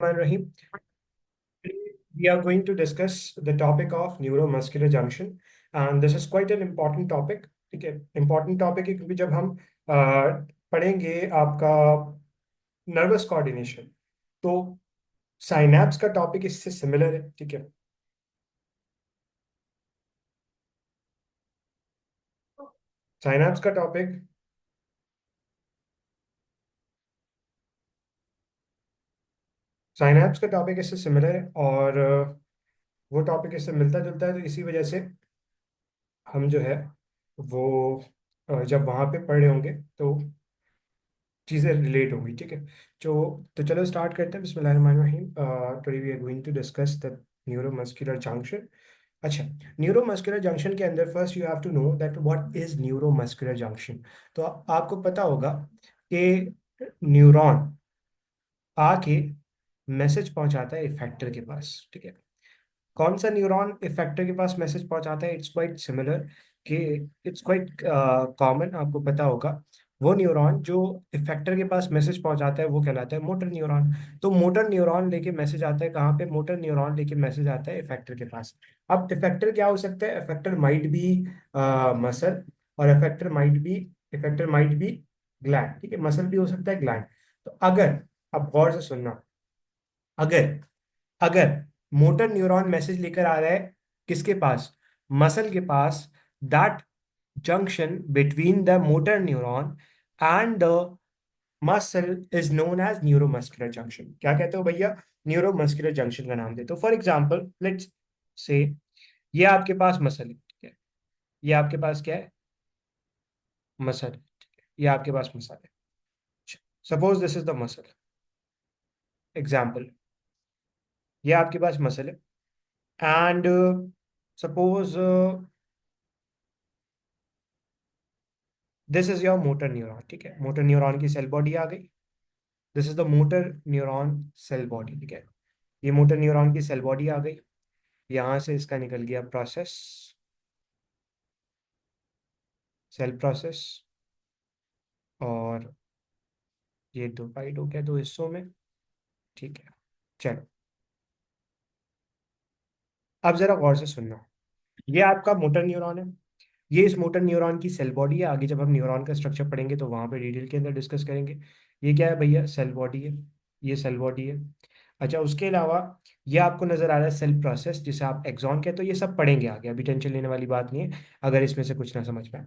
Rahim. We are going to discuss the topic of neuromuscular junction, and this is quite an important topic. ठीक है, important topic है क्योंकि जब हम पढ़ेंगे आपका नर्वस कोऑर्डिनेशन, तो साइनैप्स का टॉपिक इससे सिमिलर है। ठीक है, साइनैप्स का टॉपिक साइनैप्स का टॉपिक इससे सिमिलर है, और वो टॉपिक इससे मिलता जुलता है, तो इसी वजह से हम जो है वो जब वहाँ पे पढ़ रहे होंगे तो चीज़ें रिलेट होंगी। ठीक है, तो चलो स्टार्ट करते हैं। बिस्मिल्लाहिर्रहमानिर्रहीम। Today we are going to discuss the neuromuscular junction. अच्छा, न्यूरोमस्कुलर जंक्शन के अंदर first you have to know that what is neuromuscular junction. तो आपको पता होगा कि न्यूरॉन आके मैसेज पहुंचाता है इफेक्टर के पास। ठीक है, कौन सा न्यूरॉन इफेक्टर के पास मैसेज पहुंचाता है? इट्स क्वाइट सिमिलर, कि इट्स क्वाइट कॉमन, आपको पता होगा। वो न्यूरॉन जो इफेक्टर के पास मैसेज पहुंचाता है वो कहलाता है मोटर न्यूरॉन। तो मोटर न्यूरॉन लेके मैसेज आता है कहाँ पे? मोटर न्यूरॉन लेके मैसेज आता है इफेक्टर के पास। अब इफेक्टर क्या हो सकता है? इफेक्टर माइट बी मसल, और इफेक्टर माइट बी ग्लैंड। ठीक है, मसल भी हो सकता है, ग्लैंड। तो अगर, अब गौर से सुनना, अगर अगर मोटर न्यूरॉन मैसेज लेकर आ रहा है किसके पास? मसल के पास। That junction between the motor neuron and the muscle is known as neuromuscular junction. क्या कहते हो भैया? न्यूरोमस्कुलर जंक्शन का नाम देते हो। फॉर एग्जाम्पल लेट्स से, ये आपके पास मसल है। ठीक है, ये आपके पास क्या है? मसल है। ठीक है, ये आपके पास मसल है। Suppose this is the muscle. Example, ये आपके पास मसल है, and suppose this is your motor neuron. ठीक है, मोटर न्यूरॉन की सेल बॉडी आ गई। This is the motor neuron cell body. ठीक है, ये मोटर न्यूरॉन की सेल बॉडी आ गई। यहां से इसका निकल गया प्रोसेस, सेल प्रोसेस, और ये डिवाइड हो गया दो हिस्सों में। ठीक है, चलो अब जरा गौर से सुनना। ये आपका मोटर न्यूरॉन है, ये इस मोटर न्यूरॉन की सेल बॉडी है। आगे जब हम न्यूरॉन का स्ट्रक्चर पढ़ेंगे तो वहां पे डिटेल के अंदर डिस्कस करेंगे। ये क्या है भैया? सेल बॉडी है, ये सेल बॉडी है। अच्छा, उसके अलावा ये आपको नजर आ रहा है सेल प्रोसेस, जिसे आप एक्सॉन कहते हो। ये सब पढ़ेंगे आगे, अभी टेंशन लेने वाली बात नहीं है अगर इसमें से कुछ ना समझ पाए।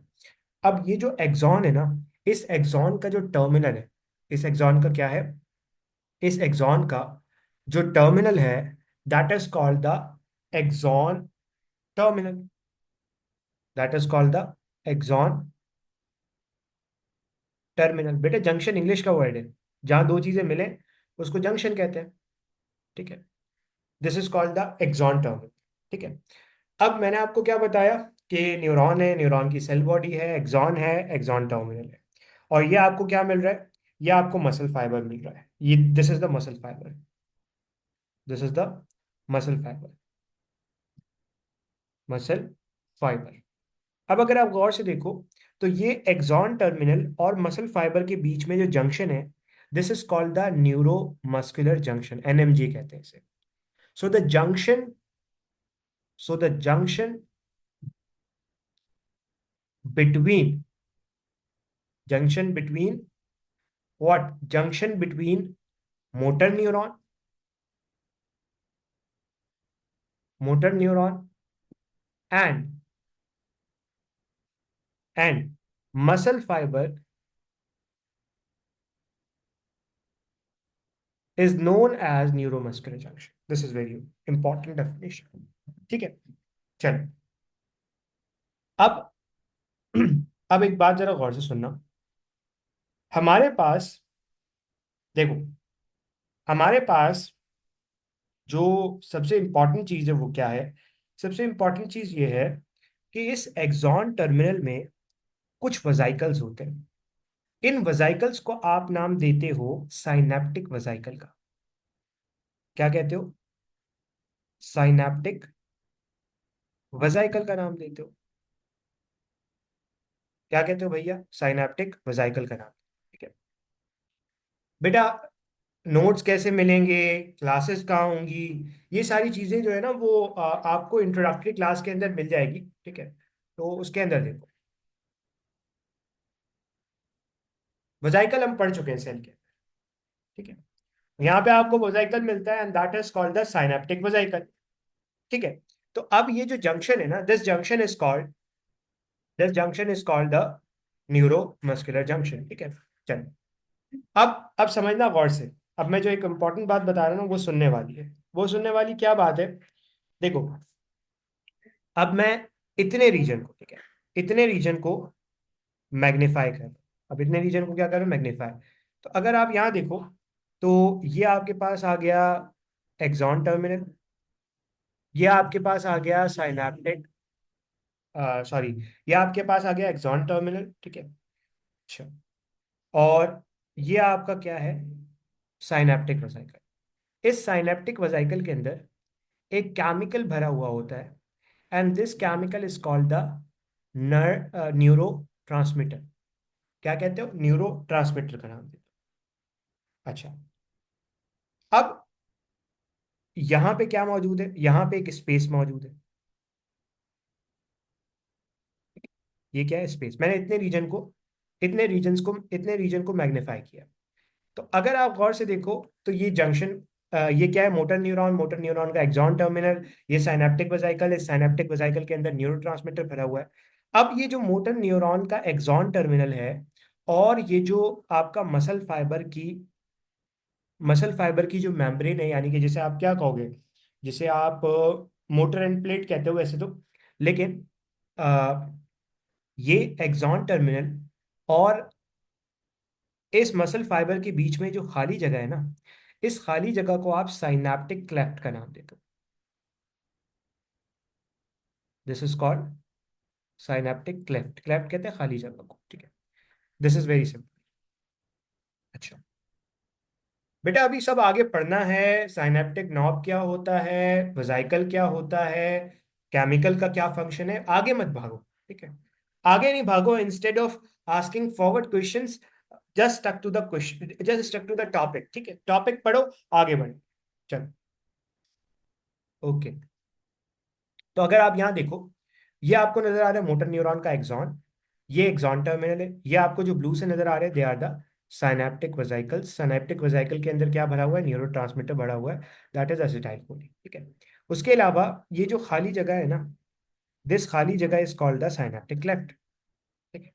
अब ये जो एक्सॉन है ना, इस एक्सॉन का जो टर्मिनल है, इस एक्सॉन का क्या है? इस एक्सॉन का जो टर्मिनल है, that is called the axon terminal. That is called the axon terminal. बेटे जंक्शन इंग्लिश का वर्ड है, जहां दो चीजें मिले उसको जंक्शन कहते हैं। ठीक है, this is called the axon terminal. ठीक है, अब मैंने आपको क्या बताया कि न्यूरॉन है, न्यूरॉन की सेल बॉडी है, एक्सॉन टर्मिनल है, और ये आपको क्या मिल रहा है? ये आपको मसल फाइबर मिल रहा है। ये this is the muscle fibre, this is the muscle fibre, muscle fibre. अब अगर आप गौर से देखो तो ये एक्सॉन टर्मिनल और मसल फाइबर के बीच में जो जंक्शन है, this is called the neuro muscular junction, NMJ कहते हैं इसे। So the junction so the junction between junction between, what? Junction between motor neuron motor neuron and and muscle fibre is known as neuromuscular junction. This is very important definition. ठीक है, चलो अब अब एक बात जरा गौर से सुनना। हमारे पास, देखो, हमारे पास जो सबसे इंपॉर्टेंट चीज है वो क्या है? सबसे इंपॉर्टेंट चीज ये है कि इस एक्सॉन टर्मिनल में कुछ वजाइकल्स होते हैं। इन वजाइकल्स को आप नाम देते हो साइनेप्टिक वजाइकल का। क्या कहते हो? साइनेप्टिक वजाइकल का नाम देते हो। क्या कहते हो भैया? साइनेप्टिक वजाइकल का नाम। ठीक है बेटा, नोट्स कैसे मिलेंगे, क्लासेस कहाँ होंगी, ये सारी चीजें जो है ना वो आपको इंट्रोडक्टरी क्लास के अंदर मिल जाएगी। ठीक है, तो उसके अंदर देखो, मोजाइकल हम पढ़ चुके हैं सेल के। ठीक है, यहाँ पे आपको मोजाइकल मिलता है and that is called the synaptic मोजाइकल। ठीक है, तो अब ये जो जंक्शन है ना, this junction is called the neuro muscular junction. ठीक है, चलो अब समझना गौर से। अब मैं जो एक इंपॉर्टेंट बात बता रहा हूँ वो सुनने वाली है। वो सुनने वाली क्या बात है, देखो, अब मैं इतने रीजन को, ठीक है, इतने रीजन को मैग्नीफाई कर रहा हूं। अब इतने रीजन को क्या कर रहा हूं, मैग्नीफाई। तो अगर आप यहाँ देखो, तो ये आपके पास आ गया एक्सॉन टर्मिनल, ये आपके पास आ गया साइनैप्टिक, सॉरी, ये आपके पास आ गया एक्सॉन टर्मिनल। ठीक है, अच्छा, और ये आपका क्या है, साइनैप्टिक वेसिकल। इस साइनैप्टिक वेसिकल के अंदर एक केमिकल भरा हुआ होता है and this chemical is called the neuro transmitter. क्या कहते हो, न्यूरो ट्रांसमीटर का नाम देते हो। अच्छा, अब यहाँ पे क्या मौजूद है, यहाँ पे एक स्पेस मौजूद है। ये क्या है, स्पेस। मैंने इतने रीजन को मैग्नीफाई किया। तो अगर आप गौर से देखो, तो ये जंक्शन, ये क्या है, मोटर न्यूरॉन का एक्सॉन टर्मिनल, ये साइनेप्टिक वेसिकल, इस साइनेप्टिक वेसिकल के अंदर न्यूरोट्रांसमीटर भरा हुआ है। अब ये जो मोटर न्यूरॉन का एक्सॉन टर्मिनल है, और ये जो आपका मसल फाइबर की जो मेम्ब्रेन है, यानी कि जिसे आप क्या कहोगे, जिसे आप मोटर एंड प्लेट कहते हो वैसे तो, लेकिन अ, ये एक्सॉन टर्मिनल और इस मसल फाइबर के बीच में जो खाली जगह है ना, इस खाली जगह को आप साइनैप्टिक क्लेफ्ट का नाम देते हो। This is called synaptic cleft. Cleft कहते हैं खाली जगह को। ठीक है, दिस इज वेरी सिंपल। अच्छा बेटा, अभी सब आगे पढ़ना है, साइनैप्टिक नॉब क्या होता है, वेसिकल क्या होता है, केमिकल का क्या फंक्शन है, आगे मत भागो। ठीक है, आगे नहीं भागो, instead of asking forward questions, just stuck to the question, just stuck to the topic. ठीक है, टॉपिक पढ़ो, आगे बढ़ो। चलो, ओके। तो अगर आप यहाँ देखो, ये आपको नजर आ रहा है मोटर न्यूरॉन का एक्सॉन, ये एक्सॉन टर्मिनल है। ये आपको जो ब्लू से नजर आ रहे हैं, they are the synaptic vesicles. Synaptic vesicle के अंदर क्या भरा हुआ है, न्यूरोट्रांसमीटर भरा हुआ है, दैट इज एसिटाइल कोलिन। ठीक है, उसके अलावा ये जो खाली जगह है ना, दिस खाली जगह is called the synaptic cleft. ठीक है,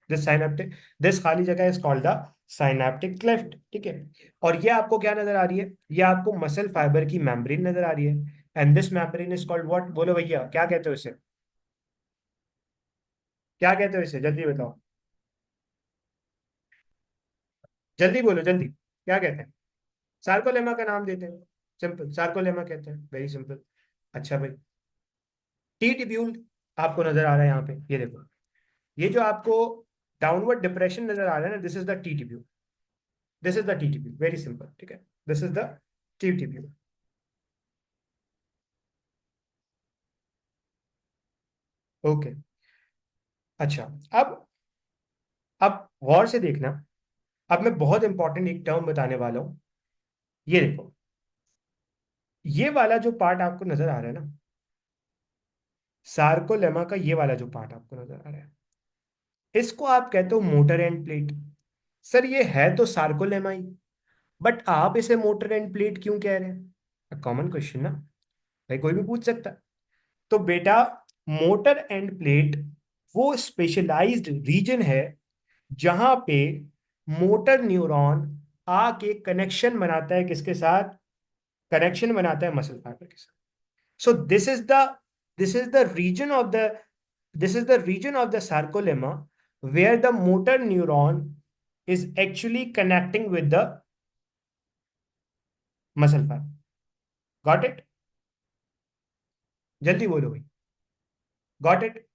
दिस खाली जगह is called the synaptic cleft. ठीक है, और ये आपको क्या नजर आ रही है, ये आपको मसल फाइबर की मेम्ब्रेन नजर आ रही है and this membrane is called what, बोलो भैया क्या कहते हो इसे, क्या कहते हो इसे, जल्दी बताओ, जल्दी बोलो जल्दी, क्या कहते हैं। सार्कोलेमा का नाम देते हैं, सिंपल, सार्कोलेमा कहते हैं, वेरी सिंपल। अच्छा भाई, टी ट्यूब्यूल आपको नजर आ रहा है यहाँ पे, ये देखो, ये जो आपको डाउनवर्ड डिप्रेशन नजर आ रहा है ना, this is the T tubule, this is the T tubule, very simple. ठीक है, this is the T tubule. Okay, अच्छा, अब अब गौर से देखना, अब मैं बहुत इंपॉर्टेंट एक टर्म बताने वाला हूँ। ये देखो, ये वाला जो पार्ट आपको नजर आ रहा है ना, सार्कोलेमा का ये वाला जो पार्ट आपको नजर आ रहा है, इसको आप कहते हो मोटर एंड प्लेट। सर ये है तो सार्कोलेमा ही, बट आप इसे मोटर एंड प्लेट क्यों कह रहे हैं, कॉमन क्वेश्चन ना, भाई कोई भी पूछ सकता है। तो बेटा, मोटर एंड प्लेट वो स्पेशलाइज्ड रीजन है जहां पे मोटर न्यूरॉन आके कनेक्शन बनाता है, किसके साथ, कनेक्शन बनाता है मसल फाइबर के साथ। So this is the region of the this is the region of the sarcolemma where the motor neuron is actually connecting with the muscle fiber. Got it? जल्दी बोलो भाई, गॉट इट।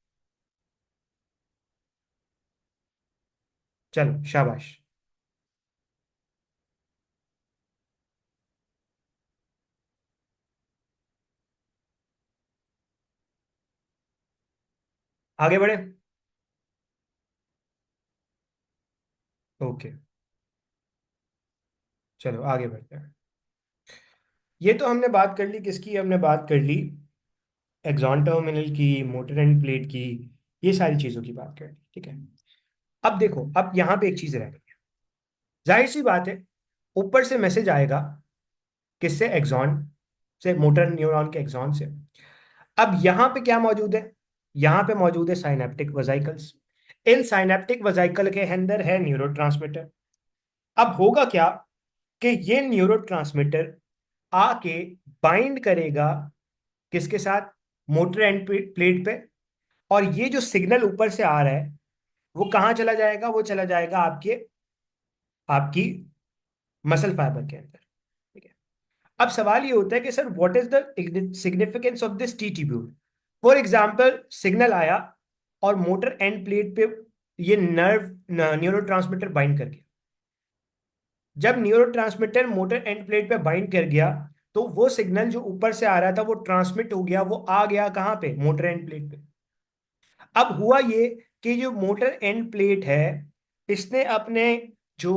चलो शाबाश, आगे बढ़े। Okay, चलो आगे बढ़ते हैं। ये तो हमने बात कर ली किसकी, हमने बात कर ली एग्जॉन टर्मिनल की, मोटर एंड प्लेट की, ये सारी चीजों की बात कर ली, ठीक है। अब देखो, अब यहाँ पे एक चीज रह गई है। जाहिर सी बात है, ऊपर से मैसेज आएगा, किससे, एक्सॉन से, मोटर न्यूरॉन के एक्सॉन से। अब यहाँ पे क्या मौजूद है, यहाँ पे मौजूद है साइनेप्टिक वेसिकल्स। इन साइनेप्टिक वेसिकल के अंदर है न्यूरोट्रांसमीटर। अब होगा क्या कि ये न्यूरोट्रांसमीटर आके बाइंड करेगा किसके साथ, मोटर एंड प्लेट पे। और ये जो सिग्नल ऊपर से आ रहा है वो कहाँ चला जाएगा, वो चला जाएगा आपके, आपकी मसल फाइबर के अंदर, ठीक है। अब सवाल ये होता है कि sir what is the significance of this T tubule. For example signal आया और मोटर एंड प्लेट पे ये नर्व न्यूरोट्रांसमीटर बाइंड कर गया। जब न्यूरोट्रांसमीटर मोटर एंड प्लेट पे बाइंड कर गया, तो वो सिग्नल जो ऊपर से आ रहा था वो ट्रांसमिट हो गया, वो आ गया कहाँ पे, मोटर एंड प्लेट पे। अब हुआ ये कि जो मोटर एंड प्लेट है, इसने अपने जो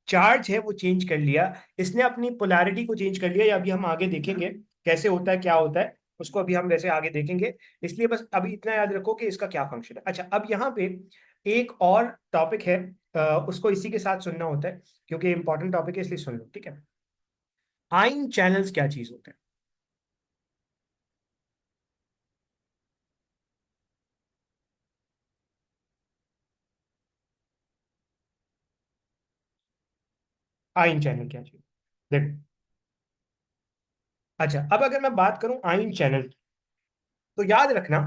चार्ज है वो चेंज कर लिया, इसने अपनी पोलैरिटी को चेंज कर लिया। या अभी हम आगे देखेंगे कैसे होता है, क्या होता है, उसको अभी हम वैसे आगे देखेंगे। इसलिए बस अभी इतना याद रखो कि इसका क्या फंक्शन है। अच्छा, अब यहाँ पे एक और टॉपिक है, उसको इसी के साथ सुनना होता है क्योंकि इंपॉर्टेंट टॉपिक है, इसलिए सुन लो, ठीक है। आइन चैनल्स क्या चीज होते हैं। आइन चैनल क्या चीज, देखो। अच्छा, अब अगर मैं बात करूं आइन चैनल की, तो याद रखना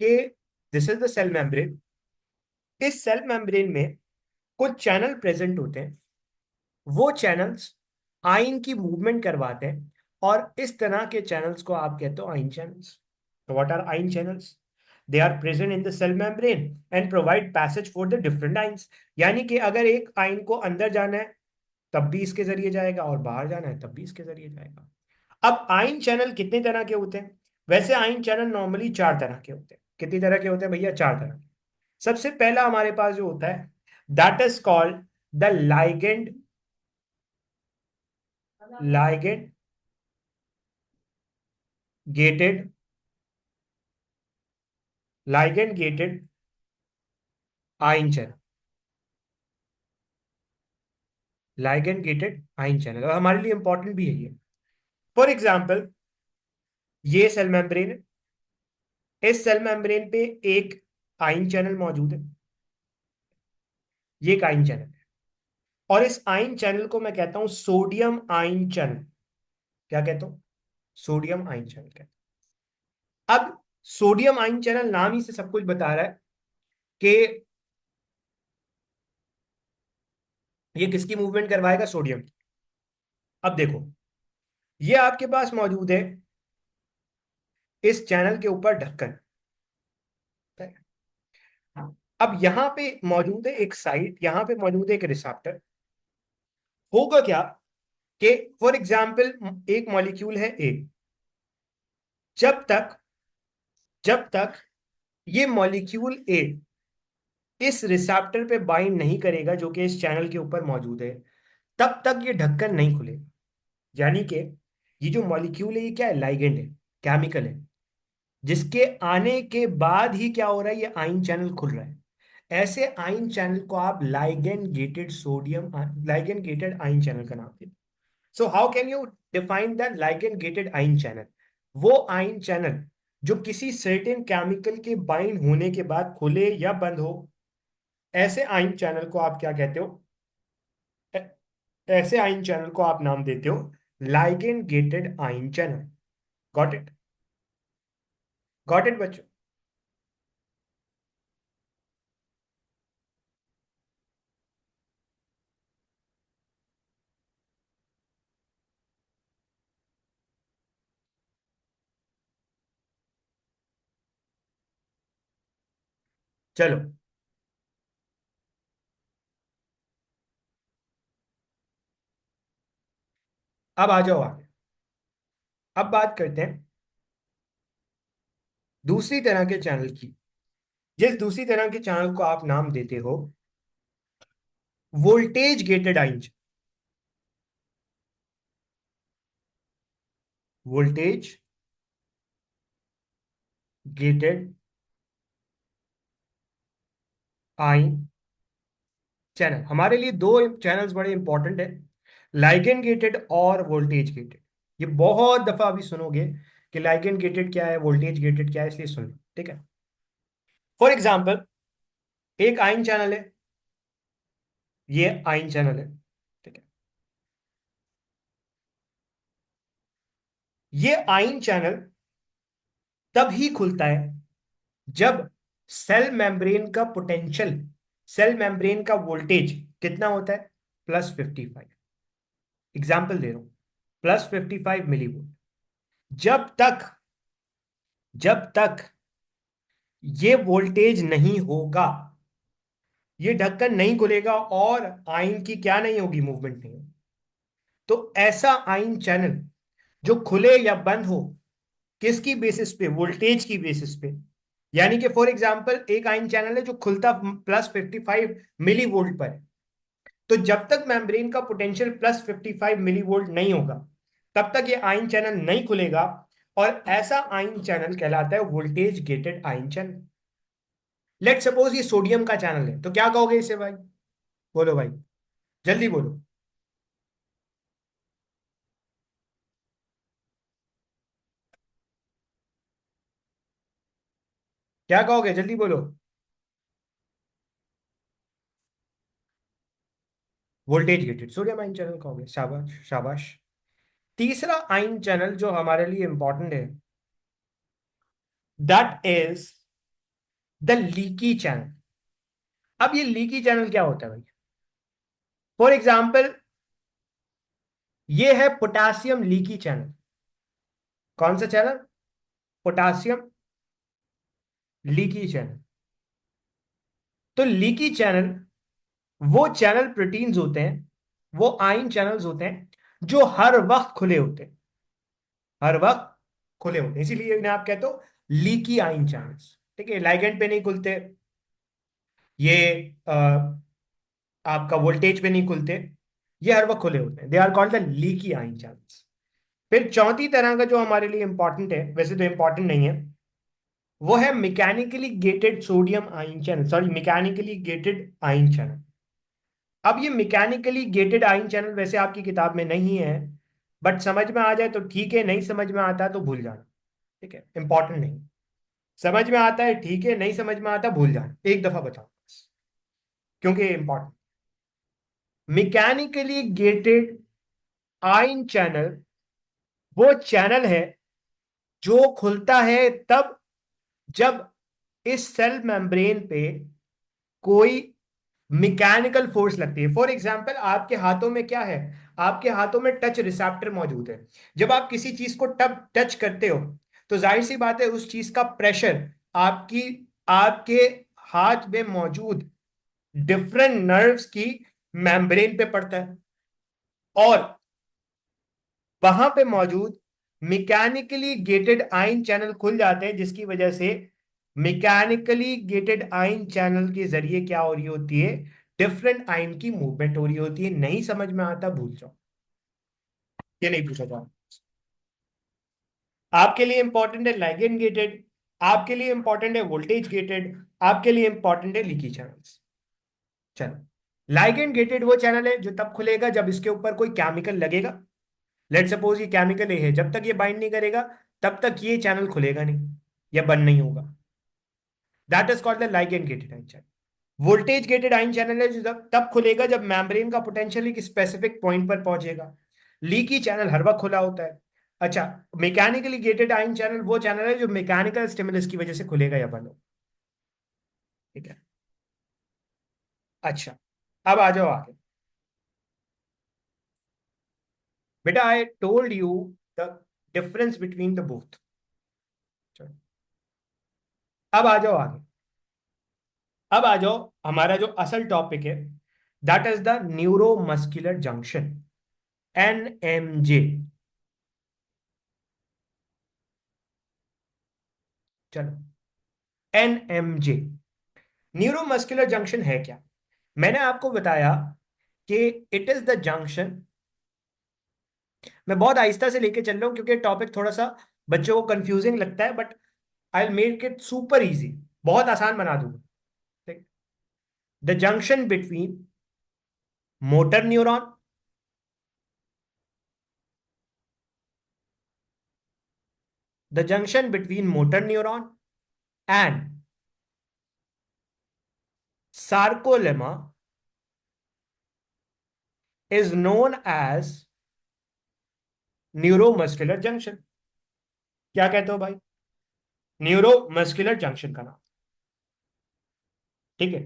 कि this is the cell membrane. इस सेल मेम्ब्रेन में कुछ चैनल प्रेजेंट होते हैं। वो चैनल्स आइन की मूवमेंट करवाते हैं, और इस तरह के चैनल्स को आप कहते हो आइन चैनल्स। तो what are ion channels? They are present in the cell membrane and provide passage for the different ions. यानी कि अगर एक आइन को अंदर जाना है तब भी इसके जरिए जाएगा, और बाहर जाना है तब भी इसके जरिए जाएगा। अब आइन चैनल कितने तरह के होते हैं? वैसे आइन चैनल नॉर्मली चार तरह के होते हैं। कितनी तरह के होते हैं भैया? चार तरह के। सबसे पहला हमारे पास जो होता है, that is called the ligand, ligand gated, ligand gated ion channel. Ligand gated ion channel, और हमारे लिए इंपॉर्टेंट भी है ये। फॉर एग्जाम्पल, ये सेल मेम्ब्रेन है, इस सेल मेम्ब्रेन पे एक आयन चैनल मौजूद है, ये एक आयन चैनल है। और इस आयन चैनल को मैं कहता हूं सोडियम आयन चैनल। क्या कहता हूं? सोडियम आयन चैनल कहता हूं। अब सोडियम आयन चैनल नाम ही से सब कुछ बता रहा है कि ये किसकी मूवमेंट करवाएगा, सोडियम की। अब देखो, ये आपके पास मौजूद है इस चैनल के ऊपर ढक्कन। अब यहां पे मौजूद है एक साइट, यहां पे मौजूद है एक रिसेप्टर। होगा क्या कि फॉर एग्जाम्पल एक मॉलिक्यूल है ए, जब तक जब तक ये मॉलिक्यूल ए इस रिसेप्टर पे बाइंड नहीं करेगा जो कि इस चैनल के ऊपर मौजूद है, तब तक ये ढक्कन नहीं खुलेगा। यानी कि ये जो मॉलिक्यूल है ये क्या है, लाइगेंड है, केमिकल है, जिसके आने के बाद ही क्या हो रहा है, ये आयन चैनल खुल रहा है। ऐसे आयन चैनल को आप ligand gated sodium, ligand gated ion channel का नाम देते हैं। So how can you define the ligand gated ion channel? वो आयन चैनल जो किसी सर्टेन केमिकल के बाइंड होने के बाद खुले या बंद हो, ऐसे आयन चैनल को आप क्या कहते हो? ऐ- ऐसे आयन चैनल को आप नाम देते हो ligand gated ion channel. Got it? Got it बच्चों? चलो, अब आ जाओ आगे। अब बात करते हैं दूसरी तरह के चैनल की, जिस दूसरी तरह के चैनल को आप नाम देते हो voltage gated ion. Voltage gated आइन चैनल। हमारे लिए दो चैनल्स बड़े इंपॉर्टेंट है, लाइगेंड गेटेड और वोल्टेज गेटेड। ये बहुत दफा अभी सुनोगे कि लाइगेंड गेटेड क्या है, वोल्टेज गेटेड क्या है, इसलिए सुन लो, ठीक है। फॉर एग्जाम्पल, एक आइन चैनल है, ये आइन चैनल है, ठीक है। ये आइन चैनल तब ही खुलता है जब सेल मेम्ब्रेन का पोटेंशियल, सेल मेम्ब्रेन का वोल्टेज कितना होता है, +55। एग्जाम्पल दे रहा हूं, +55 मिलीवोल्ट। जब तक जब तक ये वोल्टेज नहीं होगा, ये ढक्कन नहीं खुलेगा और आयन की क्या नहीं होगी, मूवमेंट नहीं होगी। तो ऐसा आयन चैनल जो खुले या बंद हो, किसकी बेसिस पे, वोल्टेज की बेसिस पे। यानी कि फॉर एग्जांपल एक आयन चैनल है जो खुलता +55 मिली वोल्ट पर है, तो जब तक मेम्ब्रेन का पोटेंशियल +55 मिली वोल्ट नहीं होगा, तब तक ये आयन चैनल नहीं खुलेगा। और ऐसा आयन चैनल कहलाता है voltage gated ion channel. Let suppose ये सोडियम का चैनल है, तो क्या कहोगे इसे भाई? बोलो भाई, जल्दी बोलो। क्या कहोगे, जल्दी बोलो। Voltage gated sodium ion channel कहोगे, शाबाश शाबाश। तीसरा आयन चैनल जो हमारे लिए इंपॉर्टेंट है, that is the leaky channel. अब ये लीकी चैनल क्या होता है भाई? फॉर एग्जाम्पल, ये है पोटासियम लीकी चैनल। कौन सा चैनल? Potassium leaky channel. तो लीकी चैनल वो चैनल प्रोटीन्स होते हैं, वो आयन चैनल्स होते हैं जो हर वक्त खुले होते हैं, हर वक्त खुले होते हैं, इसीलिए इन्हें आप कहते हो लीकी आयन चैनल्स, ठीक है। लाइगेंड पे नहीं खुलते ये, आपका वोल्टेज पे नहीं खुलते, ये हर वक्त खुले होते हैं, they are called the leaky ion channels. फिर चौथी तरह का जो हमारे लिए इंपॉर्टेंट है, वैसे तो इंपॉर्टेंट नहीं है, वो है mechanically gated sodium ion channel, sorry mechanically gated ion channel. अब ये मैकेनिकली गेटेड आयन चैनल वैसे आपकी किताब में नहीं है, बट समझ में आ जाए तो ठीक है, नहीं समझ में आता तो भूल जाना, ठीक है, इंपॉर्टेंट नहीं। समझ में आता है ठीक है, नहीं समझ में आता भूल जाना, एक दफा बताओ बस, क्योंकि important. Mechanically gated ion channel वो चैनल है जो खुलता है तब जब इस सेल मेम्ब्रेन पे कोई मैकेनिकल फोर्स लगती है। फॉर एग्जाम्पल, आपके हाथों में क्या है, आपके हाथों में टच रिसेप्टर मौजूद है। जब आप किसी चीज को टब टच करते हो, तो जाहिर सी बात है उस चीज का प्रेशर आपकी आपके हाथ में मौजूद डिफरेंट नर्व्स की मेम्ब्रेन पे पड़ता है, और वहां पे मौजूद मैकेनिकली गेटेड आयन चैनल खुल जाते हैं, जिसकी वजह से मैकेनिकली गेटेड आयन चैनल के जरिए क्या हो रही होती है, डिफरेंट आयन की मूवमेंट हो रही होती है। नहीं समझ में आता भूल जाओ, ये नहीं पूछा जाओ। आपके लिए इंपॉर्टेंट है लाइगेंड गेटेड, आपके लिए इंपॉर्टेंट है वोल्टेज गेटेड, आपके लिए इंपॉर्टेंट है लीकी चैनल्स। चलो, लाइगेंड गेटेड वो चैनल है जो तब खुलेगा जब इसके ऊपर कोई केमिकल लगेगा। लेट सपोज ये केमिकल ए है, जब तक ये बाइंड नहीं करेगा तब तक ये चैनल खुलेगा नहीं या बंद नहीं होगा। That is called the ligand gated ion channel. Voltage gated ion channel है जो तब खुलेगा जब मेम्ब्रेन का पोटेंशियल एक स्पेसिफिक पॉइंट पर पहुंचेगा। लीकी चैनल हर वक्त खुला होता है। अच्छा, मैकेनिकली गेटेड आयन चैनल वो चैनल है जो मैकेनिकल स्टिमुलस की वजह से खुलेगा या बंद होगा, ठीक है। अच्छा, अब आ जाओ आगे। बेटा, I told you the difference between the both. अब आ जाओ आगे। अब आ जाओ, हमारा जो असल टॉपिक है, that is the neuro muscular junction, NMJ। चलो, NMJ न्यूरो मस्कुलर जंक्शन है क्या? मैंने आपको बताया कि इट इज द जंक्शन मैं बहुत आहिस्ता से लेके चल रहा हूँ क्योंकि टॉपिक थोड़ा सा बच्चों को कंफ्यूजिंग लगता है, but I make it super easy, बहुत आसान बना दूंगा। The junction between motor neuron, the junction between motor neuron and sarcolemma is known as neuromuscular junction. क्या कहते हो भाई? न्यूरोमस्कुलर जंक्शन का नाम। ठीक है।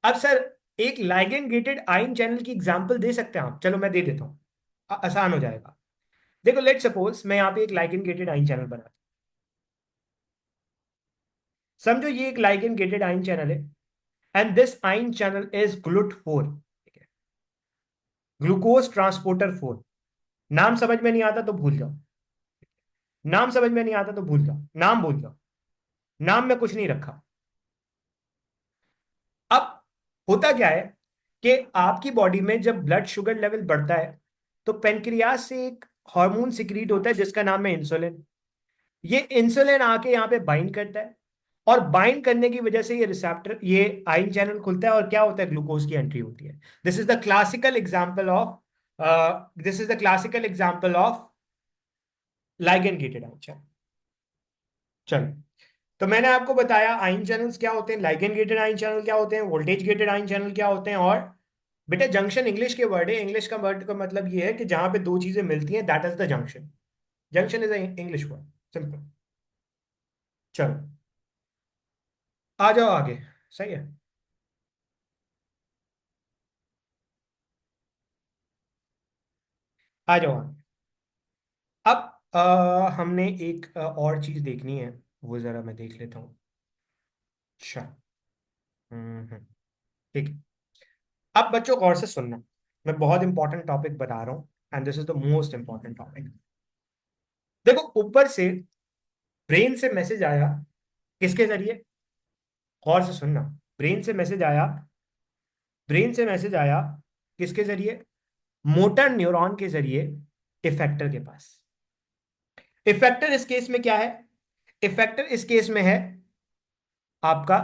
अब सर, एक लाइगेंड गेटेड आयन चैनल की एग्जांपल दे सकते हैं आप? चलो मैं दे देता हूं, आसान हो जाएगा। देखो, लेट सपोज मैं यहाँ पे एक लाइगेंड गेटेड आयन चैनल बना, समझो ये एक लाइगेंड गेटेड आयन चैनल है, and this ion channel is GLUT 4। Glucose transporter 4। नाम समझ में नहीं आता तो भूल जाओ, नाम समझ में नहीं आता तो भूल जाओ, नाम भूल जाओ, नाम में कुछ नहीं रखा। अब होता क्या है कि आपकी बॉडी में जब ब्लड शुगर लेवल बढ़ता है तो पेनक्रियास से एक हार्मोन सिक्रीट होता है जिसका नाम है इंसुलिन। ये इंसुलिन आके यहाँ पे बाइंड करता है, और बाइंड करने की वजह से ये रिसेप्टर, ये आयन चैनल खुलता है, और क्या होता है, ग्लूकोज की एंट्री होती है। This is the classical example of this is the classical example of ligand gated ion channel. चलो, तो मैंने आपको बताया आयन चैनल्स क्या होते हैं, लाइगेंड गेटेड आयन चैनल क्या होते हैं, वोल्टेज गेटेड आयन चैनल क्या होते हैं। और बेटा, जंक्शन इंग्लिश के वर्ड है, इंग्लिश का वर्ड का मतलब ये है कि जहां पे दो चीजें मिलती हैं, that is the junction. Junction is English word, simple. चलो, आ जाओ आगे। सही है, आ जाओ आगे। अब हमने एक और चीज देखनी है, वो जरा मैं देख लेता हूँ। अच्छा। हम्म। ठीक है। अब बच्चों गौर से सुनना, मैं बहुत इंपॉर्टेंट टॉपिक बता रहा हूँ, and this is the most important topic. देखो, ऊपर से ब्रेन से मैसेज आया, किसके जरिए? गौर से सुनना। ब्रेन से मैसेज आया, ब्रेन से मैसेज आया किसके जरिए? मोटर न्यूरॉन के जरिए इफेक्टर के पास। इफेक्टर इस केस में क्या है? इफेक्टर इस केस में है आपका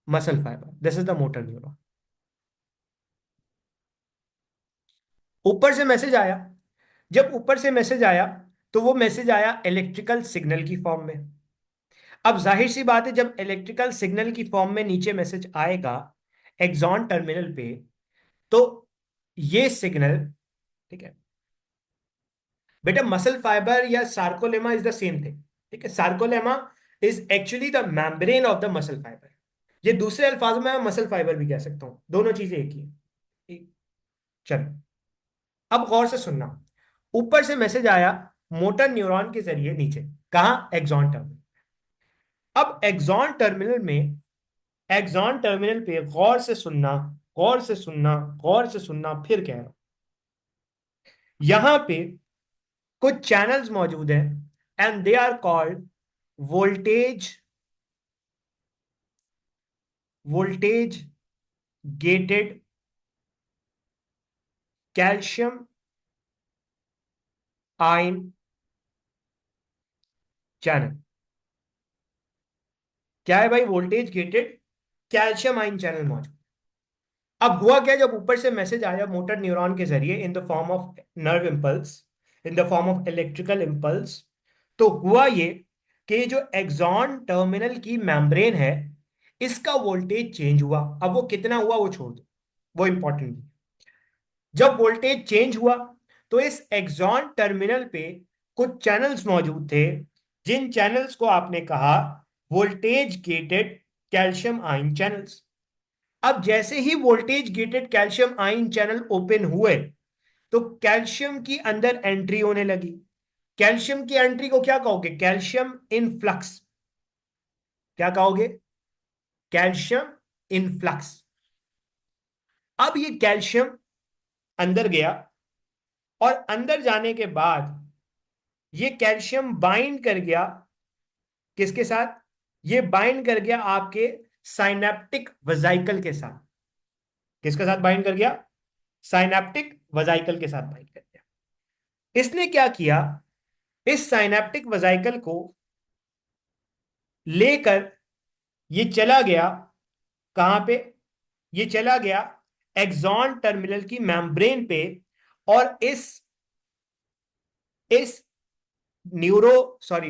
muscle fibre. This is the motor neuron. ऊपर से मैसेज आया, जब ऊपर से मैसेज आया तो वो मैसेज आया इलेक्ट्रिकल सिग्नल की फॉर्म में। अब जाहिर सी बात है, जब इलेक्ट्रिकल सिग्नल की फॉर्म में नीचे मैसेज आएगा एक्सॉन टर्मिनल पे, तो ये सिग्नल, ठीक है बेटा, मसल फाइबर या sarcolemma is the same thing. ठीक है, sarcolemma is actually the membrane of the muscle fibre. ये दूसरे अल्फाजों में मैं मसल फाइबर भी कह सकता हूं, दोनों चीजें एक ही हैं। चलो, अब गौर से सुनना। ऊपर से मैसेज आया मोटर न्यूरॉन के जरिए नीचे, कहा? Axon terminal. अब एक्सॉन टर्मिनल पे गौर से सुनना, गौर से सुनना, गौर से सुनना, फिर कह रहा हूं, यहां पे कुछ चैनल्स मौजूद हैं, and they are called voltage voltage gated calcium ion channel. क्या है भाई? Voltage gated calcium ion channel मौजूद। अब हुआ क्या, जब ऊपर से मैसेज आया मोटर न्यूरॉन के जरिए in the form of nerve impulse, in the form of electrical impulse, तो हुआ ये कि जो एक्सॉन टर्मिनल की मेम्ब्रेन है, इसका वोल्टेज चेंज हुआ। अब वो कितना हुआ वो छोड़ दो, वो इंपॉर्टेंट। जब वोल्टेज चेंज हुआ तो इस एक्सॉन टर्मिनल पे कुछ चैनल्स मौजूद थे, जिन चैनल्स को आपने कहा voltage gated calcium ion channels. अब जैसे ही voltage gated calcium ion channel open हुए तो कैल्शियम की अंदर एंट्री होने लगी। कैल्शियम की एंट्री को क्या कहोगे? Calcium influx. क्या कहोगे? Calcium influx. अब ये कैल्शियम अंदर गया, और अंदर जाने के बाद ये कैल्शियम बाइंड कर गया किसके साथ? ये बाइंड कर गया आपके साइनेप्टिक वजाइकल के साथ। किसके साथ बाइंड कर गया? साइनेप्टिक वजाइकल के साथ बाइंड कर गया। इसने क्या किया, इस साइनेप्टिक वेसिकल को लेकर ये चला गया कहां पे, ये चला गया एक्सॉन टर्मिनल की मेम्ब्रेन पे, और इस न्यूरो सॉरी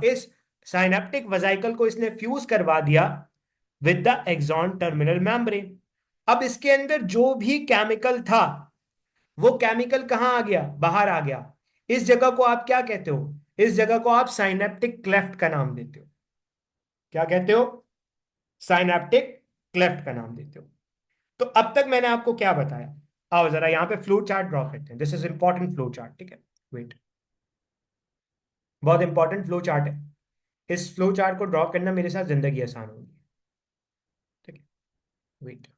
इस साइनेप्टिक वेसिकल को इसने फ्यूज करवा दिया with the axon terminal membrane. अब इसके अंदर जो भी केमिकल था, वो केमिकल कहां आ गया, बाहर आ गया। इस जगह को आप क्या कहते हो, इस जगह को आप साइनेप्टिक क्लेफ्ट का नाम देते हो। क्या कहते हो, साइनेप्टिक क्लेफ्ट का नाम देते हो। तो अब तक मैंने आपको क्या बताया, आओ जरा यहां पे फ्लो चार्ट ड्रॉ करते हैं। This is important flow chart, ठीक है। वेट, बहुत इंपॉर्टेंट फ्लो चार्ट है। इस फ्लो चार्ट को ड्रॉ करना मेरे साथ जिंदगी आसान होगी, ठीक है। वेट,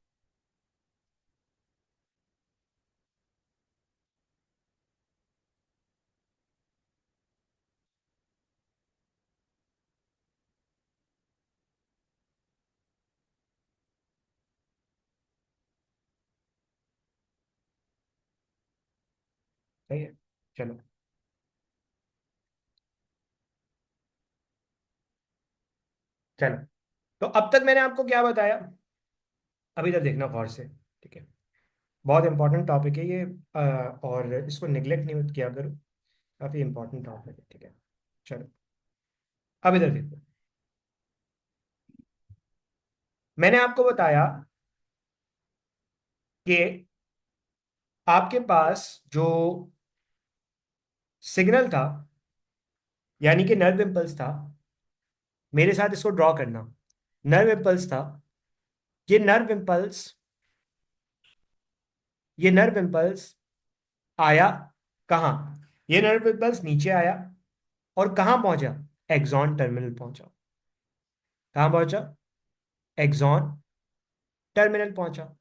सही है, चलो। चलो, तो अब तक मैंने आपको क्या बताया, अभी तक देखना गौर से, ठीक है। बहुत इंपॉर्टेंट टॉपिक है ये, और इसको निगलेक्ट नहीं किया करो, काफी इंपॉर्टेंट टॉपिक है, ठीक है। चलो, अब इधर देखो। मैंने आपको बताया कि आपके पास जो सिग्नल था, यानी कि नर्व इम्पल्स था, मेरे साथ इसको ड्रॉ करना। नर्व इम्पल्स था, ये नर्व इम्पल्स, ये नर्व इम्पल्स आया कहाँ, ये नर्व इम्पल्स नीचे आया और कहाँ पहुंचा, एक्सॉन टर्मिनल पहुंचा। कहाँ पहुंचा, एक्सॉन टर्मिनल पहुंचा।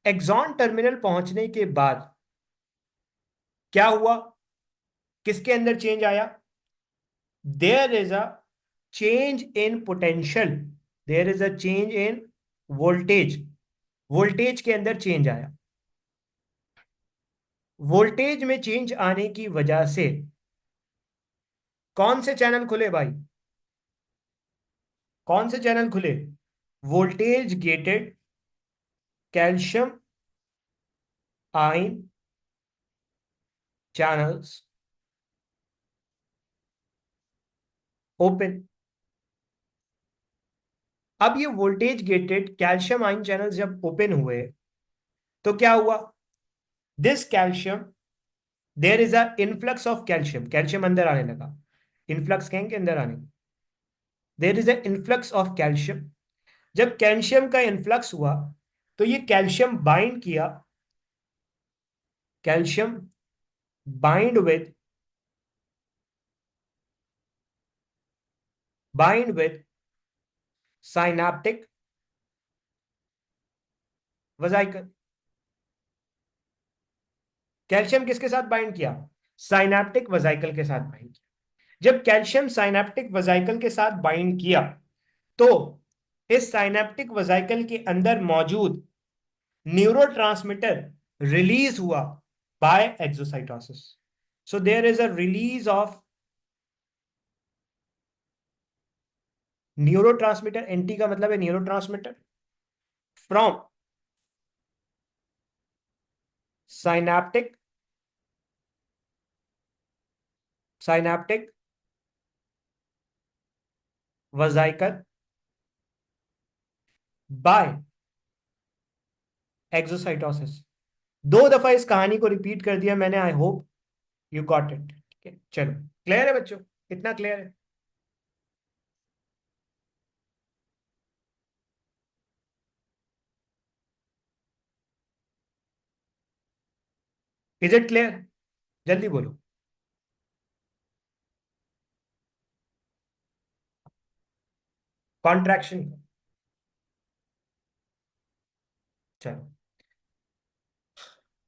एक्सॉन टर्मिनल पहुंचने के बाद क्या हुआ, किसके अंदर चेंज आया, there is a change in potential, there is a change in voltage, voltage के अंदर चेंज आया। वोल्टेज में चेंज आने की वजह से कौन से चैनल खुले भाई, कौन से चैनल खुले, voltage gated calcium ion channels open. अब ये voltage gated calcium ion channels जब ओपन हुए, तो क्या हुआ, this calcium, there is a influx of calcium, calcium अंदर आने लगा, इनफ्लक्स कहेंगे अंदर आने, there is a influx of calcium. जब कैल्शियम का इनफ्लक्स हुआ, तो ये कैल्शियम बाइंड किया, calcium bind with synaptic vesicle. Calcium किसके साथ बाइंड किया, साइनेप्टिक वेसिकल के साथ बाइंड किया। जब कैल्शियम साइनेप्टिक वेसिकल के साथ बाइंड किया, तो इस साइनेप्टिक वेसिकल के अंदर मौजूद न्यूरोट्रांसमीटर रिलीज हुआ by exocytosis. So there is a release of neurotransmitter, NT का मतलब है neurotransmitter, from synaptic synaptic vesicle by exocytosis. दो दफा इस कहानी को रिपीट कर दिया मैंने, I hope you got it, ठीक है। चलो, क्लियर है बच्चों, इतना क्लियर है, इज इट क्लियर, जल्दी बोलो। कॉन्ट्रैक्शन, चलो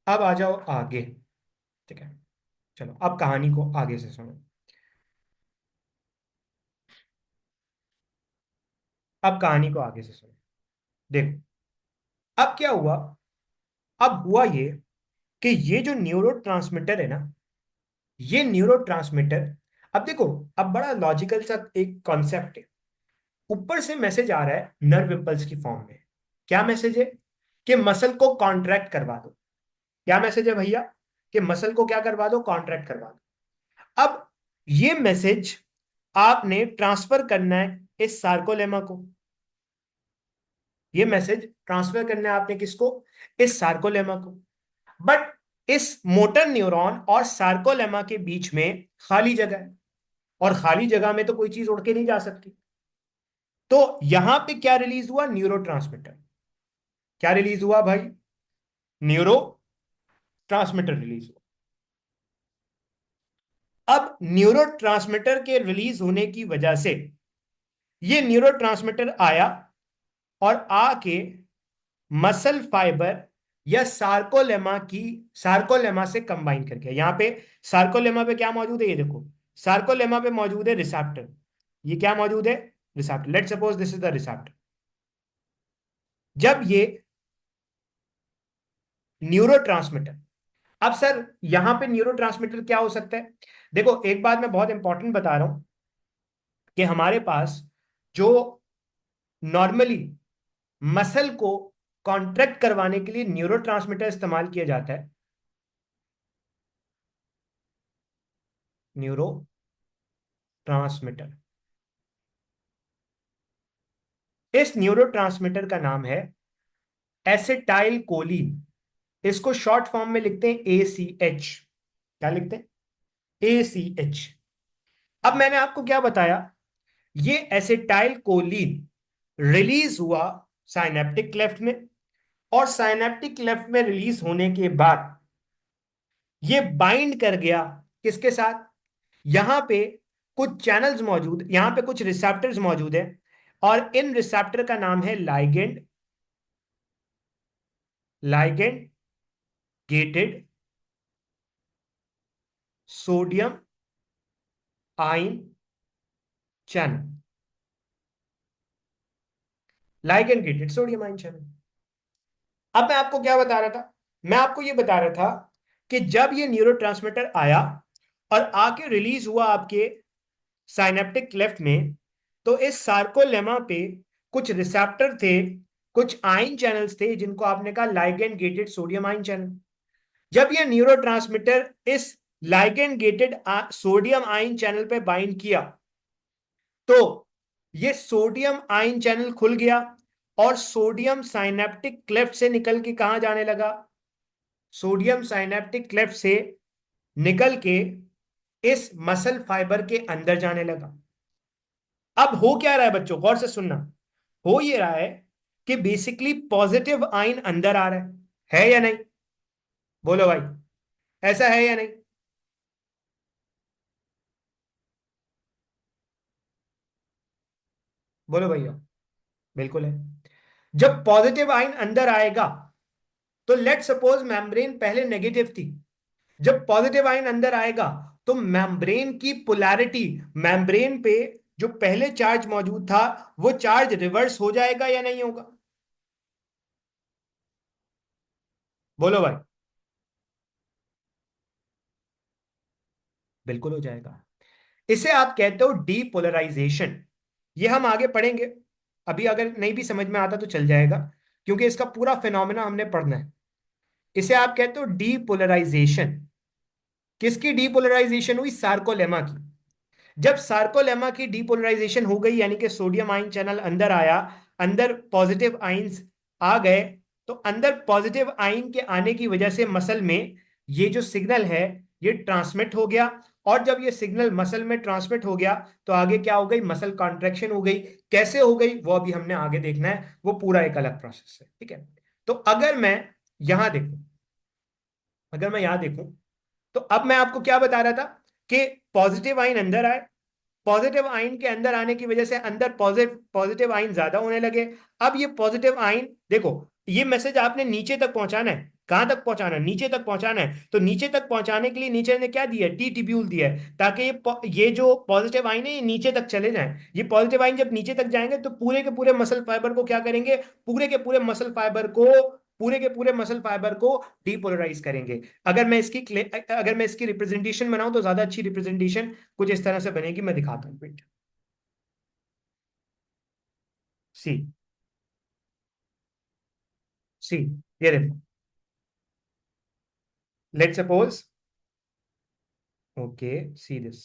अब आ जाओ आगे, ठीक है। चलो अब कहानी को आगे से सुनो, अब कहानी को आगे से सुनो। देखो अब क्या हुआ, अब हुआ ये कि ये जो न्यूरोट्रांसमीटर है ना, ये न्यूरोट्रांसमीटर, अब देखो, अब बड़ा लॉजिकल सा एक कॉन्सेप्ट है। ऊपर से मैसेज आ रहा है नर्व इम्पल्स की फॉर्म में। क्या मैसेज है? कि मसल को कॉन्ट्रैक्ट करवा दो। क्या मैसेज है भैया? कि मसल को क्या करवा दो? कॉन्ट्रैक्ट करवा दो। अब ये मैसेज आपने ट्रांसफर करना है इस सार्कोलेमा को। ये मैसेज ट्रांसफर करना है आपने किसको? इस सार्कोलेमा को। बट इस मोटर न्यूरॉन और सार्कोलेमा के बीच में खाली जगह है, और खाली जगह में तो कोई चीज उड़ के नहीं जा सकती। तो यहां पे क्या रिलीज हुआ? न्यूरोट्रांसमीटर। क्या रिलीज हुआ भाई? न्यूरो ट्रांसमीटर रिलीज हुआ। अब न्यूरोट्रांसमीटर के रिलीज होने की वजह से ये न्यूरोट्रांसमीटर आया और आके मसल फाइबर या सार्कोलेमा से कंबाइन करके, यहां पे सार्कोलेमा पे क्या मौजूद है? ये देखो, सार्कोलेमा पे मौजूद है रिसेप्टर। ये क्या मौजूद है? Receptor. Let suppose this is the receptor. जब ये न्यूरोट्रांसमीटर, अब सर यहां पे न्यूरोट्रांसमीटर क्या हो सकता है? देखो, एक बात मैं बहुत इंपॉर्टेंट बता रहा हूं कि हमारे पास जो नॉर्मली मसल को कॉन्ट्रैक्ट करवाने के लिए न्यूरोट्रांसमीटर इस्तेमाल किया जाता है, न्यूरो ट्रांसमीटर, इस न्यूरोट्रांसमीटर का नाम है एसिटाइल कोलिन। इसको शॉर्ट फॉर्म में लिखते हैं ACH। क्या लिखते हैं? ACH। अब मैंने आपको क्या बताया? ये एसिटाइल कोलिन रिलीज हुआ साइनेप्टिक क्लेफ्ट में, और साइनेप्टिक क्लेफ्ट में रिलीज होने के बाद ये बाइंड कर गया किसके साथ? यहां पे कुछ चैनल्स मौजूद, यहां पे कुछ रिसेप्टर्स मौजूद है, और इन रिसेप्टर का नाम है ligand, ligand gated sodium ion channel. Ligand gated sodium ion channel. अब मैं आपको क्या बता रहा था? मैं आपको ये बता रहा था कि जब ये न्यूरोट्रांसमीटर आया और आके रिलीज हुआ आपके साइनेप्टिक क्लेफ्ट में, तो इस सार्कोलेमा पे कुछ रिसेप्टर थे, कुछ आयन चैनल्स थे, जिनको आपने कहा ligand gated sodium ion channel. जब ये न्यूरोट्रांसमीटर इस ligand gated sodium ion channel पे बाइंड किया, तो ये सोडियम आयन चैनल खुल गया, और सोडियम साइनेप्टिक क्लेफ्ट से निकल के कहां जाने लगा? सोडियम साइनेप्टिक क्लेफ्ट से निकल के इस मसल फाइबर के अंदर जाने लगा। अब हो क्या रहा है बच्चों, गौर से सुनना। हो ये रहा है कि बेसिकली पॉजिटिव आयन अंदर आ रहा है या नहीं? बोलो भाई, ऐसा है या नहीं? बोलो भैया। बिल्कुल है। जब पॉजिटिव आयन अंदर आएगा, तो लेट सपोज मेम्ब्रेन पहले नेगेटिव थी, जब पॉजिटिव आयन अंदर आएगा तो मेम्ब्रेन की पोलैरिटी, मेम्ब्रेन पे जो पहले चार्ज मौजूद था वो चार्ज रिवर्स हो जाएगा या नहीं होगा? बोलो भाई। बिल्कुल हो जाएगा। इसे आप कहते हो डीपोलराइजेशन। ये हम आगे पढ़ेंगे, अभी अगर नहीं भी समझ में आता तो चल जाएगा, क्योंकि इसका पूरा फिनोमेना हमने पढ़ना है। इसे आप कहते हो डीपोलराइजेशन। किसकी डीपोलराइजेशन हुई? सार्कोलेमा की। जब सार्कोलेमा की डीपोलराइजेशन हो गई, यानी कि सोडियम आयन चैनल अंदर आया, अंदर पॉजिटिव आयंस आ गए, तो अंदर पॉजिटिव आयन के आने की वजह से मसल में ये जो सिग्नल है ये ट्रांसमिट हो गया, और जब ये सिग्नल मसल में ट्रांसमिट हो गया तो आगे क्या हो गई? मसल कॉन्ट्रैक्शन हो गई। कैसे हो गई वो अभी हमने आगे देखना है, वो पूरा एक अलग प्रोसेस है, ठीक है? तो अगर मैं यहां देखूं, अगर मैं यहां देखूं, तो अब मैं आपको क्या बता रहा था कि पॉजिटिव आयन अंदर आए, पॉजिटिव आयन के अंदर आने की वजह से अंदर पॉजिटिव पॉजिटिव आयन ज्यादा होने लगे। अब ये पॉजिटिव आयन देखो, ये मैसेज आपने नीचे तक पहुंचाना है। कहां तक पहुंचाना है? नीचे तक पहुंचाना है। तो नीचे तक पहुंचाने के लिए नीचे ने क्या दिया? टी टिब्यूल दिया है, ताकि ये जो पॉजिटिव आयन है ये नीचे तक चले जाएं। ये पॉजिटिव आयन जब नीचे तक जाएंगे तो पूरे के पूरे मसल फाइबर को क्या करेंगे? पूरे के पूरे मसल फाइबर को पूरे के पूरे मसल फाइबर को डीपोलराइज करेंगे। अगर मैं इसकी रिप्रेजेंटेशन बनाऊं तो ज्यादा अच्छी रिप्रेजेंटेशन कुछ इस तरह से बनेगी, मैं दिखाता हूं। वेट, सी, सी, ये देखो, let suppose, okay, see this,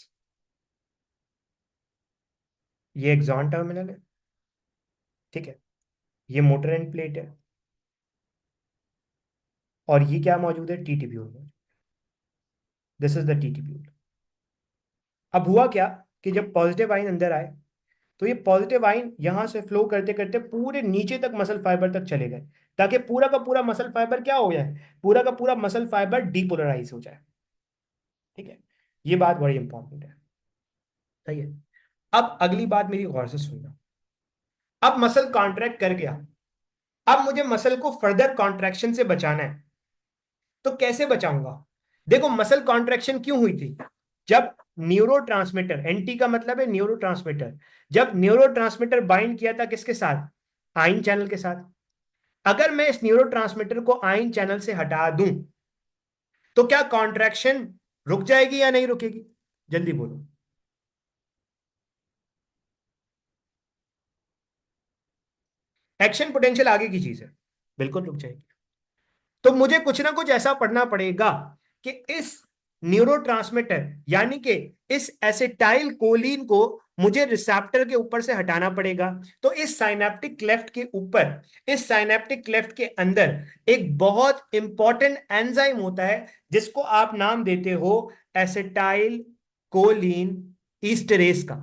ये एक्सॉन टर्मिनल है, ठीक है, ये मोटर एंड प्लेट है, और ये क्या मौजूद है, टी ट्यूब्यूल में। This is the T tubule. अब हुआ क्या कि जब पॉजिटिव आइन अंदर आए तो ये पॉजिटिव आइन यहां से फ्लो करते करते पूरे नीचे तक मसल फाइबर तक चले गए, ताकि पूरा का पूरा मसल फाइबर क्या हो जाए, पूरा का पूरा मसल फाइबर डीपोलराइज हो जाए। ठीक है, ये बात बड़ी इंपॉर्टेंट है। सही है। अब अगली बात मेरी गौर से सुनना। अब मसल कॉन्ट्रैक्ट कर गया, अब मुझे मसल को फर्दर कॉन्ट्रैक्शन से बचाना है। तो कैसे बचाऊंगा? देखो, मसल कॉन्ट्रैक्शन क्यों हुई थी? जब न्यूरोट्रांसमीटर, एनटी का मतलब है न्यूरोट्रांसमीटर, जब न्यूरोट्रांसमीटर बाइंड किया था किसके साथ, आयन चैनल के साथ। अगर मैं इस न्यूरोट्रांसमीटर को आयन चैनल से हटा दूं तो क्या कॉन्ट्रैक्शन रुक जाएगी या नहीं रुकेगी? जल्दी बोलो। एक्शन पोटेंशियल आगे की चीज है, बिल्कुल रुक जाएगी। तो मुझे कुछ ना कुछ ऐसा पढ़ना पड़ेगा कि इस न्यूरोट्रांसमीटर यानी कि इस एसिटाइल कोलिन को मुझे रिसेप्टर के ऊपर से हटाना पड़ेगा। तो इस साइनेप्टिक क्लेफ्ट के ऊपर, इस साइनेप्टिक क्लेफ्ट के अंदर एक बहुत इंपॉर्टेंट एंजाइम होता है जिसको आप नाम देते हो एसिटाइल कोलिन ईस्टरेज का।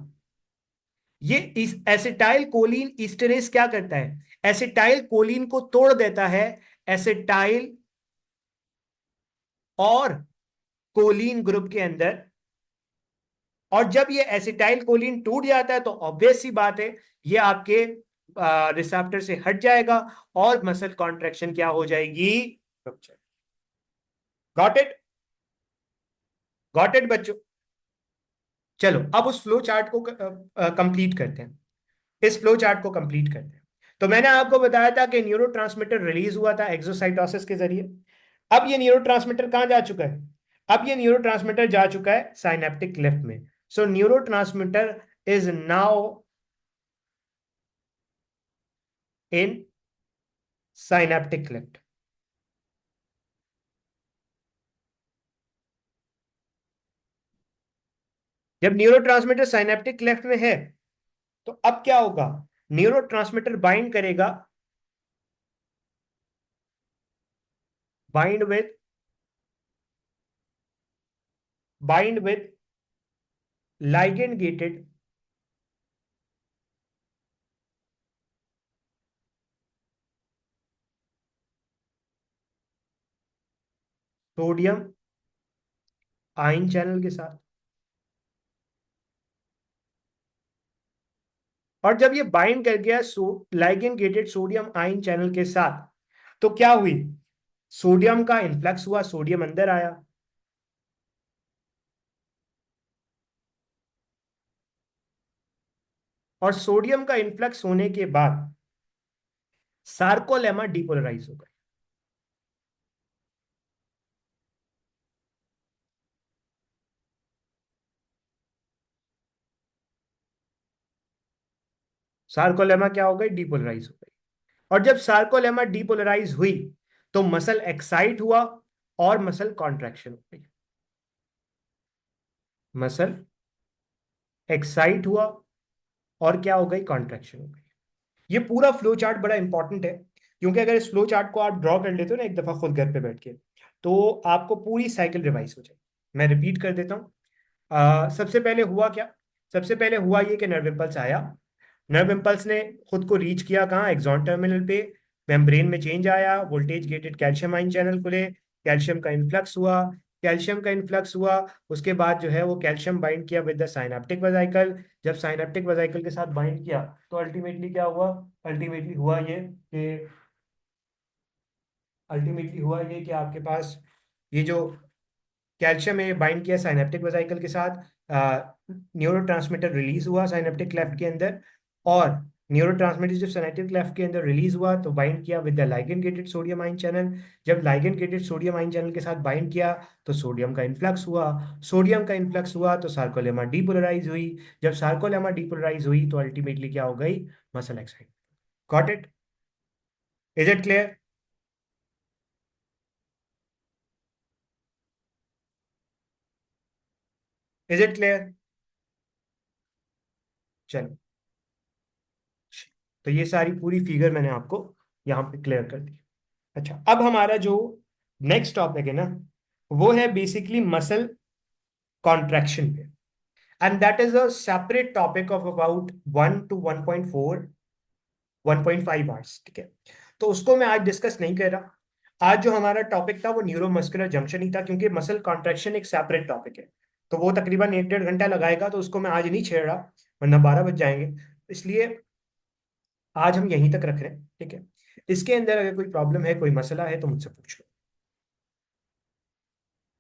ये इस एसिटाइल कोलिन ईस्टरेज क्या करता है, एसिटाइल कोलिन को तोड़ देता है एसिटाइल और कोलिन ग्रुप के अंदर। और जब ये एसिटाइल कोलिन टूट जाता है तो ऑब्वियस सी बात है, ये आपके रिसेप्टर से हट जाएगा और मसल कॉन्ट्रैक्शन क्या हो जाएगी, रुक जाएगी। Got it? गॉट इट बच्चों? चलो अब उस फ्लो चार्ट को कंप्लीट करते हैं, इस फ्लो चार्ट को कंप्लीट करते हैं। तो मैंने आपको बताया था कि न्यूरोट्रांसमीटर रिलीज हुआ था एक्सोसाइटोसिस के जरिए। अब ये न्यूरोट्रांसमीटर कहां जा चुका है? अब ये न्यूरोट्रांसमीटर जा चुका है साइनेप्टिक क्लेफ्ट में। So neurotransmitter is now in synaptic cleft. जब न्यूरोट्रांसमीटर साइनेप्टिक क्लेफ्ट में है तो अब क्या होगा, neurotransmitter bind with bind with ligand gated sodium ion channel के साथ। और जब ये बाइंड कर गया ligand gated sodium ion channel के साथ, तो क्या हुई, सोडियम का इन्फ्लक्स हुआ, सोडियम अंदर आया। और सोडियम का इन्फ्लक्स होने के बाद सार्कोलेमा डिपोलराइज हो गए। सार्कोलेमा क्या हो गई, डिपोलराइज हो गई। और जब सार्कोलेमा डिपोलराइज हुई तो मसल एक्साइट हुआ और मसल कॉन्ट्रैक्शन हो गई। मसल एक्साइट हुआ और क्या हो गई, कॉन्ट्रैक्शन हो गई। ये पूरा फ्लो चार्ट बड़ा इंपॉर्टेंट है, क्योंकि अगर इस फ्लो चार्ट को आप ड्रॉ कर लेते हो ना एक दफा खुद घर पे बैठ के, तो आपको पूरी साइकिल रिवाइज हो जाएगी। मैं रिपीट कर देता हूँ। सबसे पहले हुआ क्या, सबसे पहले हुआ ये कि नर्व इम्पल्स आया। नर्व इम्पल्स ने खुद को रीच किया कहाँ, एक्सॉन टर्मिनल पे। मेम्ब्रेन में चेंज आया, voltage gated calcium ion channel खुले, कैल्शियम का इन्फ्लक्स हुआ। कैल्शियम का इन्फ्लक्स हुआ, उसके बाद जो है वो कैल्शियम बाइंड किया विद द साइनेप्टिक वेसिकल। जब साइनेप्टिक वेसिकल के साथ बाइंड किया तो अल्टीमेटली क्या हुआ, अल्टीमेटली हुआ ये कि अल्टीमेटली हुआ ये कि आपके पास ये जो कैल्शियम है बाइंड किया साइनेप्टिक वेसिकल के साथ, न्यूरोट्रांसमीटर रिलीज हुआ साइनेप्टिक क्लेफ्ट के अंदर, और न्यूरोट्रांसमीटर जब सिनेप्टिक क्लेफ्ट के अंदर रिलीज हुआ तो बाइंड किया with the ligand gated sodium ion channel. जब ligand gated sodium ion channel के साथ बाइंड किया तो सोडियम का इन्फ्लक्स हुआ। सोडियम का इन्फ्लक्स हुआ तो सार्कोलेमा डीपोलराइज हुई। जब सार्कोलेमा डीपोलराइज हुई तो अल्टीमेटली क्या हो गई? Muscle excite. Got it? Is it clear? Is it clear? चलो, तो ये सारी पूरी फिगर मैंने आपको यहाँ पे क्लियर कर दी। अच्छा, अब हमारा जो नेक्स्ट टॉपिक है ना, वो है बेसिकली मसल कॉन्ट्रैक्शन पे। And that is a separate topic of about 1 to 1.4 1.5 hours, ठीक है? तो उसको मैं आज डिस्कस नहीं कर रहा। आज जो हमारा टॉपिक था वो न्यूरोमस्कुलर जंक्शन ही था, क्योंकि मसल कॉन्ट्रैक्शन एक सेपरेट टॉपिक है। तो वो तकरीबन 1 डेढ़ घंटा लगाएगा, तो उसको मैं आज नहीं छेड़ रहा, वरना 12 बज जाएंगे। इसलिए आज हम यहीं तक रख रहे हैं, ठीक है? इसके अंदर अगर कोई प्रॉब्लम है, कोई मसला है, तो मुझसे पूछ लो।